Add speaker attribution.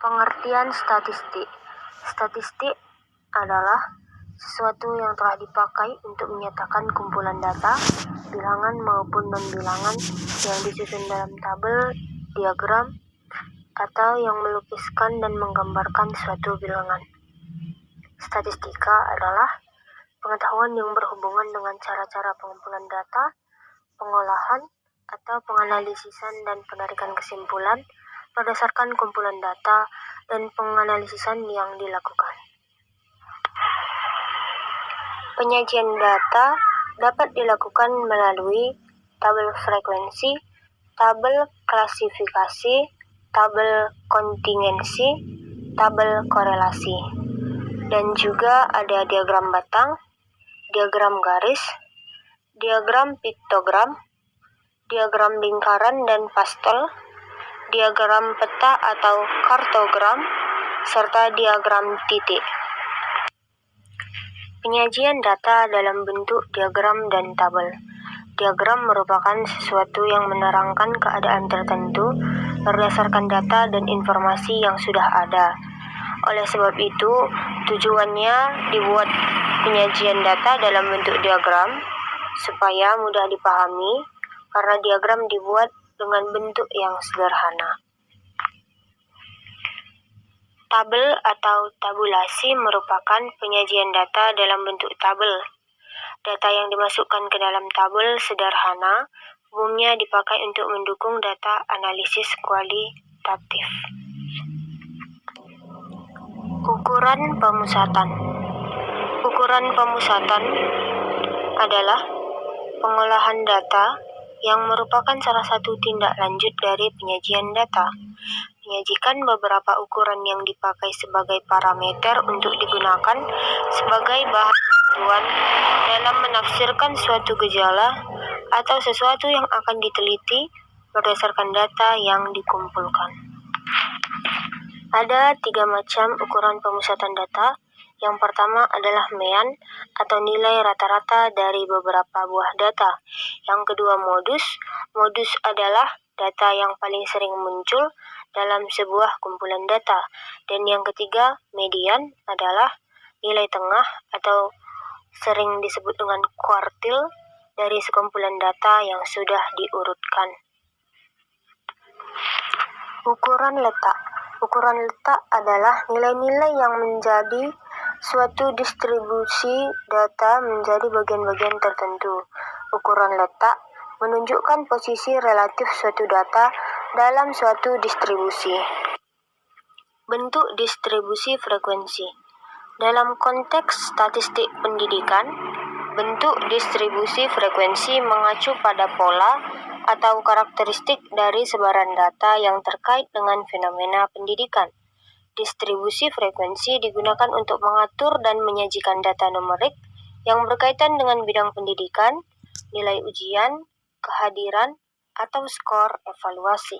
Speaker 1: Pengertian statistik. Statistik adalah sesuatu yang telah dipakai untuk menyatakan kumpulan data, bilangan maupun non-bilangan yang disusun dalam tabel, diagram, atau yang melukiskan dan menggambarkan suatu bilangan. Statistika adalah pengetahuan yang berhubungan dengan cara-cara pengumpulan data, pengolahan, atau penganalisisan dan penarikan kesimpulan berdasarkan kumpulan data dan penganalisisan yang dilakukan. Penyajian data dapat dilakukan melalui tabel frekuensi, tabel klasifikasi, tabel kontingensi, tabel korelasi, dan juga ada diagram batang, diagram garis, diagram piktogram, diagram lingkaran dan pastel, diagram peta atau kartogram, serta diagram titik. Penyajian data dalam bentuk diagram dan tabel. Diagram merupakan sesuatu yang menerangkan keadaan tertentu berdasarkan data dan informasi yang sudah ada. Oleh sebab itu, tujuannya dibuat penyajian data dalam bentuk diagram supaya mudah dipahami karena diagram dibuat dengan bentuk yang sederhana. Tabel atau tabulasi merupakan penyajian data dalam bentuk tabel. Data yang dimasukkan ke dalam tabel sederhana umumnya dipakai untuk mendukung data analisis kualitatif. Ukuran pemusatan. Ukuran pemusatan adalah pengolahan data yang merupakan salah satu tindak lanjut dari penyajian data. Menyajikan beberapa ukuran yang dipakai sebagai parameter untuk digunakan sebagai bahan bantuan dalam menafsirkan suatu gejala atau sesuatu yang akan diteliti berdasarkan data yang dikumpulkan. Ada 3 macam ukuran pemusatan data. Yang pertama adalah mean atau nilai rata-rata dari beberapa buah data. Yang kedua modus. Modus adalah data yang paling sering muncul dalam sebuah kumpulan data. Dan yang ketiga, median adalah nilai tengah atau sering disebut dengan kuartil dari sekumpulan data yang sudah diurutkan. Ukuran letak. Ukuran letak adalah nilai-nilai yang menjadi suatu distribusi data menjadi bagian-bagian tertentu. Ukuran letak menunjukkan posisi relatif suatu data dalam suatu distribusi. Bentuk distribusi frekuensi. Dalam konteks statistik pendidikan, bentuk distribusi frekuensi mengacu pada pola atau karakteristik dari sebaran data yang terkait dengan fenomena pendidikan. Distribusi frekuensi digunakan untuk mengatur dan menyajikan data numerik yang berkaitan dengan bidang pendidikan, nilai ujian, kehadiran, atau skor evaluasi.